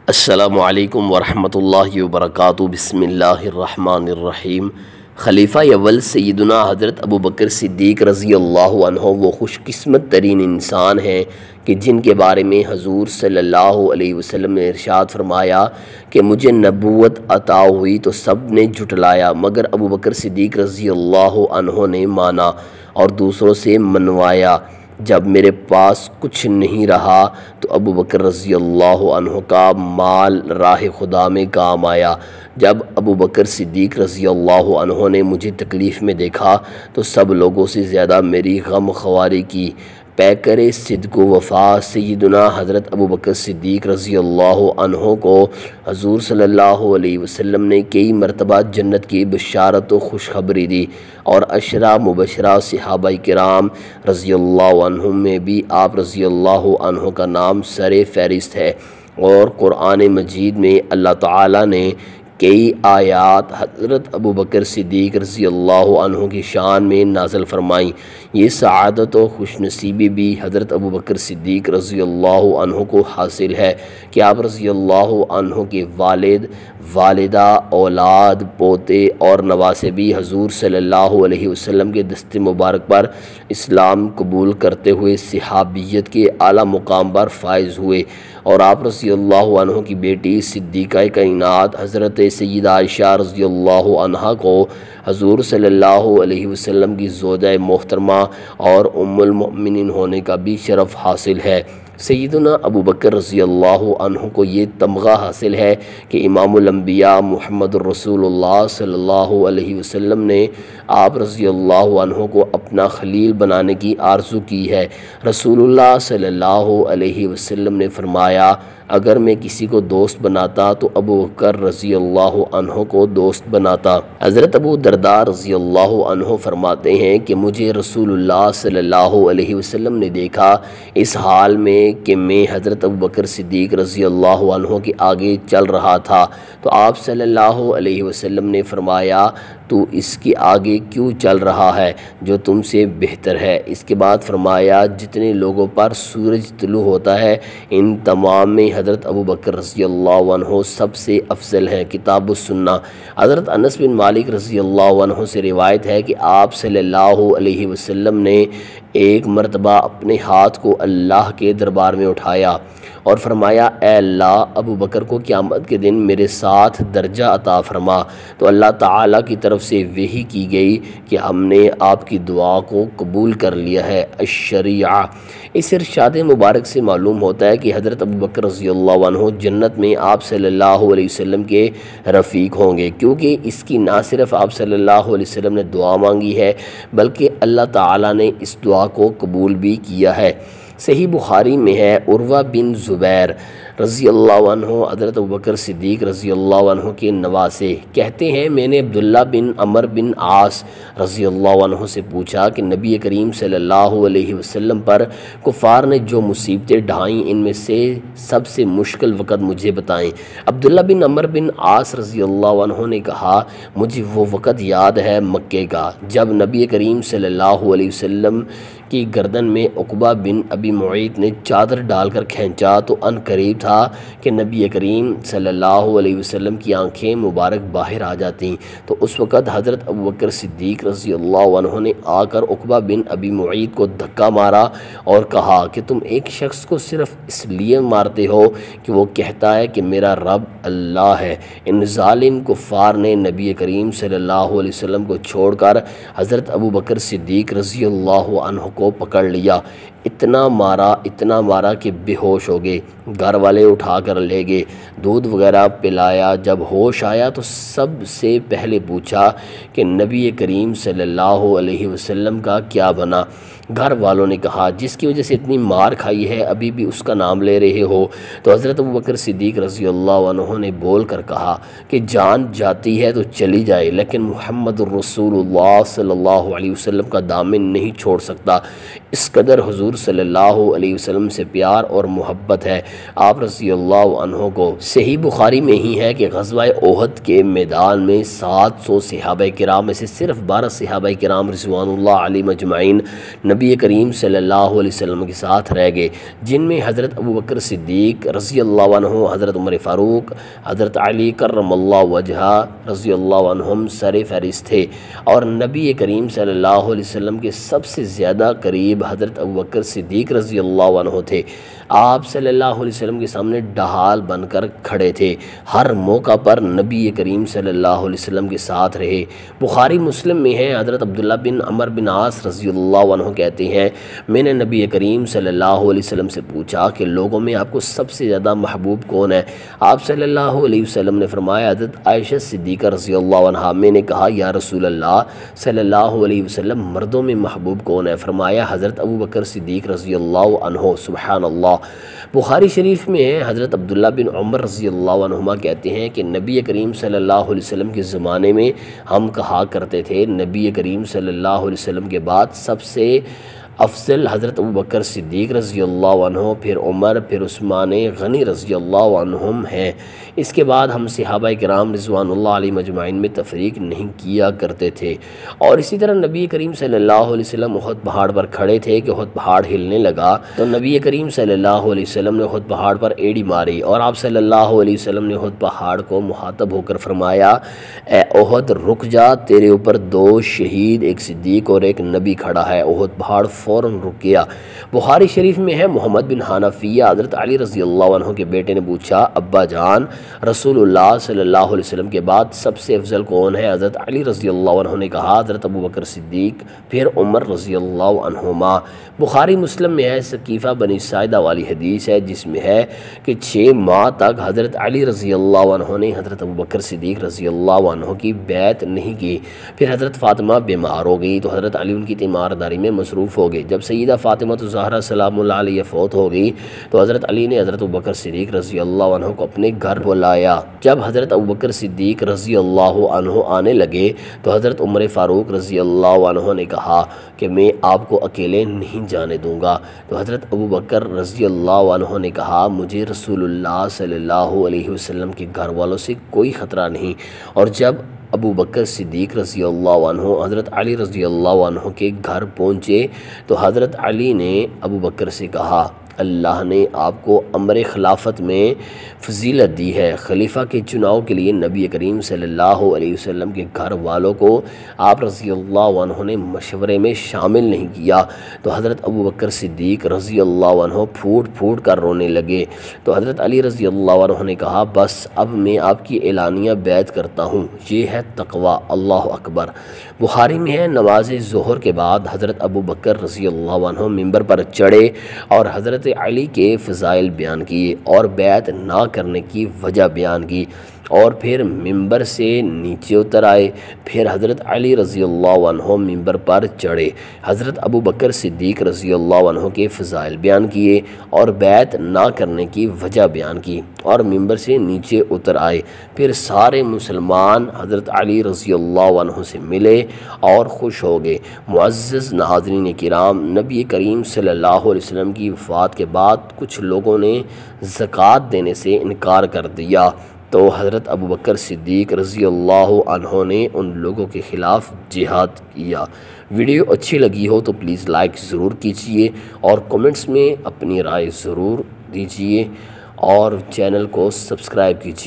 السلام علیکم ورحمۃ اللہ وبرکاتہ۔ بسم اللہ الرحمن الرحیم۔ خلیفہ اول سیدنا حضرت ابو بکر صدیق رضی اللہ عنہ وہ خوش قسمت ترین انسان ہیں کہ جن کے بارے میں حضور صلی اللہ علیہ وسلم نے ارشاد فرمایا کہ مجھے نبوت عطا ہوئی تو سب نے جھٹلایا مگر ابو بکر صدیق رضی اللہ عنہ نے مانا اور دوسروں سے منوایا۔ جب میرے پاس کچھ نہیں رہا تو ابو بکر رضی اللہ عنہ کا مال راہ خدا میں کام آیا۔ جب ابو بکر صدیق رضی اللہ عنہ نے مجھے تکلیف میں دیکھا تو سب لوگوں سے زیادہ میری غم خواری کی۔ پیکر صدق و وفا سیدنا حضرت ابو بکر صدیق رضی اللہ عنہ کو حضور صلی اللہ علیہ وسلم نے کئی مرتبہ جنت کی بشارت و خوشخبری دی، اور عشرہ مبشرہ صحابہ کرام رضی اللہ عنہم میں بھی آپ رضی اللہ عنہ کا نام سر فہرست ہے۔ اور قرآن مجید میں اللہ تعالیٰ نے کئی آیات حضرت ابو بکر صدیق رضی اللہ عنہ کی شان میں نازل فرمائیں۔ یہ سعادت و خوش نصیبی بھی حضرت ابو بکر صدیق رضی اللہ عنہ کو حاصل ہے کہ آپ رضی اللہ عنہ کے والد، والدہ، اولاد، پوتے اور نواسے بھی حضور صلی اللہ علیہ وسلم کے دست مبارک پر اسلام قبول کرتے ہوئے صحابیت کے اعلیٰ مقام پر فائز ہوئے، اور آپ رضی اللہ عنہ کی بیٹی صدیقہ کائنات حضرت سیدہ عائشہ رضی اللہ عنہ کو حضور صلی اللہ علیہ وسلم کی زوجہ محترمہ اور ام المؤمنین ہونے کا بھی شرف حاصل ہے۔ سیدنا ابو بکر رضی اللہ عنہ کو یہ تمغہ حاصل ہے کہ امام الانبیاء محمد الرسول اللہ صلی اللہ علیہ وسلم نے آپ رضی اللہ عنہ کو اپنا خلیل بنانے کی آرزو کی ہے۔ رسول اللہ صلی اللہ علیہ وسلم نے فرمایا، اگر میں کسی کو دوست بناتا تو ابو بکر رضی اللہ عنہ کو دوست بناتا۔ حضرت ابو درداء رضی اللہ عنہ فرماتے ہیں کہ مجھے رسول اللہ صلی اللہ علیہ وسلم نے دیکھا اس حال میں کہ میں حضرت ابو بکر صدیق رضی اللہ عنہ کے آگے چل رہا تھا، تو آپ صلی اللہ علیہ وسلم نے فرمایا، تو اس کے آگے کیوں چل رہا ہے جو تم سے بہتر ہے؟ اس کے بعد فرمایا، جتنے لوگوں پر سورج طلوع ہوتا ہے ان تمام میں حضرت ابو بکر رضی اللہ عنہ سب سے افضل ہیں۔ کتاب السنہ۔ حضرت انس بن مالک رضی اللہ عنہ سے روایت ہے کہ آپ صلی اللہ علیہ وسلم نے ایک مرتبہ اپنے ہاتھ کو اللہ کے دربار میں اٹھایا اور فرمایا، اے اللہ، ابو بکر کو قیامت کے دن میرے ساتھ درجہ عطا فرما۔ تو اللہ تعالیٰ کی طرف سے وحی کی گئی کہ ہم نے آپ کی دعا کو قبول کر لیا ہے۔ الشریعہ۔ اس ارشاد مبارک سے معلوم ہوتا ہے کہ حضرت ابو بکر رضی اللہ عنہ جنت میں آپ صلی اللہ علیہ وسلم کے رفیق ہوں گے، کیونکہ اس کی نہ صرف آپ صلی اللہ علیہ وسلم نے دعا مانگی ہے بلکہ اللہ تعالیٰ نے اس دعا کو قبول بھی کیا ہے۔ صحیح بخاری میں ہے، عروہ بن زبیر رضی اللہ عنہ حضرت ابو بکر صدیق رضی اللہ عنہ کے نواسے کہتے ہیں، میں نے عبداللہ بن عمر بن عاص رضی اللہ عنہ سے پوچھا کہ نبی کریم صلی اللہ علیہ وسلم پر کفار نے جو مصیبتیں ڈھائیں ان میں سے سب سے مشکل وقت مجھے بتائیں۔ عبداللہ بن عمر بن عاص رضی اللہ عنہ نے کہا، مجھے وہ وقت یاد ہے مکے کا جب نبی کریم صلی اللہ علیہ وسلم کی گردن میں عقبہ بن ابی معیط نے چادر ڈال کر کھینچا تو ان قریب تھا کہ نبی کریم صلی اللہ علیہ وسلم کی آنکھیں مبارک باہر آ جاتیں، تو اس وقت حضرت ابو بکر صدیق رضی اللہ عنہ نے آ کر عقبہ بن ابی معیط کو دھکا مارا اور کہا کہ تم ایک شخص کو صرف اس لیے مارتے ہو کہ وہ کہتا ہے کہ میرا رب اللہ ہے۔ ان ظالم کفار نے نبی کریم صلی اللہ علیہ وسلم کو چھوڑ کر حضرت ابو بکر صدیق رضی اللہ عنہ کو پکڑ لیا، اتنا مارا کہ بے ہوش ہو گئے۔ گھر والے اٹھا کر لے گئے، دودھ وغیرہ پلایا۔ جب ہوش آیا تو سب سے پہلے پوچھا کہ نبی کریم صلی اللہ علیہ وسلم کا کیا بنا؟ گھر والوں نے کہا، جس کی وجہ سے اتنی مار کھائی ہے ابھی بھی اس کا نام لے رہے ہو؟ تو حضرت ابو بکر صدیق رضی اللہ عنہ نے بول کر کہا کہ جان جاتی ہے تو چلی جائے لیکن محمد الرسول اللہ صلی اللہ علیہ وسلم کا دامن نہیں چھوڑ سکتا۔ اس قدر حضور صلی اللہ علیہ وسلم سے پیار اور محبت ہے آپ رضی اللہ عنہ کو۔ صحیح بخاری میں ہی ہے کہ غزوہ احد کے میدان میں 700 صحابہ کرام میں سے صرف 12 صحابہ کرام رضوان اللہ علیہم اجمعین نبی کریم صلی اللہ علیہ وسلم کے ساتھ رہ گئے، جن میں حضرت ابوبکر صدیق رضی اللہ عنہ، حضرت عمر فاروق، حضرت علی کرم اللہ وجہہ رضی اللہ عنہم سر فہرست تھے، اور نبی کریم صلی اللہ علیہ وسلم کے سب سے زیادہ قریب حضرت ابوبکر صدیق رضی اللہ عنہ تھے۔ آپ صلی اللہ علیہ وسلم کے سامنے ڈھال بن کر کھڑے تھے، ہر موقع پر نبی کریم صلی اللہ علیہ وسلم کے ساتھ رہے۔ بخاری مسلم میں ہے، حضرت عبداللہ بن عمر بن عاص رضی اللہ عنہ کہتے ہیں، میں نے نبی کریم صلی اللہ علیہ وسلم سے پوچھا کہ لوگوں میں آپ کو سب سے زیادہ محبوب کون ہے؟ آپ صلی اللہ علیہ وسلم نے فرمایا حضرت عائشہ صدیقہ رضی اللہ عنہا۔ میں نے کہا یا رسول اللہ صلی اللہ علیہ وسلم مردوں میں محبوب کون ہے؟ فرمایا حضرت ابوبکر صدیق رضی اللہ عنہ۔ سبحان اللہ۔ بخاری شریف میں ہے، حضرت عبداللہ بن عمر رضی اللہ عنہما کہتے ہیں کہ نبی کریم صلی اللہ علیہ وسلم کے زمانے میں ہم کہا کرتے تھے نبی کریم صلی اللہ علیہ وسلم کے بعد سب سے افضل حضرت ابوبکر صدیق رضی اللہ عنہ، پھر عمر، پھر عثمان غنی رضی اللہ عنہم ہیں۔ اس کے بعد ہم صحابہ کرام رضوان اللہ علیہ مجمعین میں تفریق نہیں کیا کرتے تھے۔ اور اسی طرح نبی کریم صلی اللہ علیہ وسلم احد پہاڑ پر کھڑے تھے کہ احد پہاڑ ہلنے لگا تو نبی کریم صلی اللہ علیہ وسلم نے احد پہاڑ پر ایڑی ماری، اور آپ صلی اللہ علیہ وسلم نے احد پہاڑ کو مخاطب ہو کر فرمایا اے احد رک جا، تیرے اوپر دو شہید، ایک صدیق اور ایک نبی کھڑا ہے۔ احد پہاڑ فوراً رک گیا۔ بخاری شریف میں ہے، محمد بن حنفیہ حضرت علی رضی اللہ عنہ کے بیٹے نے پوچھا ابا جان رسول اللہ صلی اللہ علیہ وسلم کے بعد سب سے افضل کون ہے؟ حضرت علی رضی اللہ عنہ نے کہا حضرت ابوبکر صدیق، پھر عمر رضی اللہ عنہما۔ بخاری مسلم میں ہے، ثقیفہ بنی ساعدہ والی حدیث ہے جس میں ہے کہ 6 ماہ تک حضرت علی رضی اللہ عنہ نے حضرت ابوبکر صدیق رضی اللہ عنہ کی بیعت نہیں کی۔ پھر حضرت فاطمہ بیمار ہو گئی تو حضرت علی ان کی تیمارداری میں مصروف ہو گئے۔ جب سیدہ فاطمہ الزہرا سلام اللہ علیہ فوت ہو گئی تو حضرت علی نے حضرت ابوبکر صدیق رضی اللہ عنہ کو اپنے گھر بلایا۔ جب حضرت ابوبکر صدیق رضی اللہ عنہ آنے لگے تو حضرت عمر فاروق رضی اللہ عنہ نے کہا کہ میں آپ کو اکیلے نہیں جانے دوں گا۔ تو حضرت ابوبکر رضی اللہ عنہ نے کہا مجھے رسول اللہ صلی اللہ علیہ وسلم کے گھر والوں سے کوئی خطرہ نہیں۔ اور جب ابوبکر صدیق رضی اللہ عنہ حضرت علی رضی اللہ عنہ کے گھر پہنچے تو حضرت علی نے ابوبکر سے کہا اللہ نے آپ کو امر خلافت میں فضیلت دی ہے۔ خلیفہ کے چناؤ کے لیے نبی کریم صلی اللہ علیہ وسلم کے گھر والوں کو آپ رضی اللہ عنہ نے مشورے میں شامل نہیں کیا۔ تو حضرت ابوبکر صدیق رضی اللہ عنہ پھوٹ پھوٹ کر رونے لگے۔ تو حضرت علی رضی اللہ عنہ نے کہا بس اب میں آپ کی اعلانیہ بیعت کرتا ہوں، یہ ہے تقوی۔ اللہ اکبر۔ بخاری میں ہے، نماز ظہر کے بعد حضرت ابوبکر رضی اللہ عنہ ممبر پر چڑھے اور حضرت علی کے فضائل بیان کیے اور بیعت نہ کرنے کی وجہ بیان کی، اور پھر ممبر سے نیچے اتر آئے۔ پھر حضرت علی رضی اللہ عنہ ممبر پر چڑھے، حضرت ابوبکر صدیق رضی اللہ عنہ کے فضائل بیان کیے اور بیعت نہ کرنے کی وجہ بیان کی، اور ممبر سے نیچے اتر آئے۔ پھر سارے مسلمان حضرت علی رضی اللہ عنہ سے ملے اور خوش ہو گئے۔ معزز ناظرین کرام، نبی کریم صلی اللہ علیہ وسلم کی وفات کے بعد کچھ لوگوں نے زکوٰۃ دینے سے انکار کر دیا، تو حضرت ابوبکر صدیق رضی اللہ عنہ نے ان لوگوں کے خلاف جہاد کیا۔ ویڈیو اچھی لگی ہو تو پلیز لائک ضرور کیجئے اور کومنٹس میں اپنی رائے ضرور دیجئے اور چینل کو سبسکرائب کیجئے۔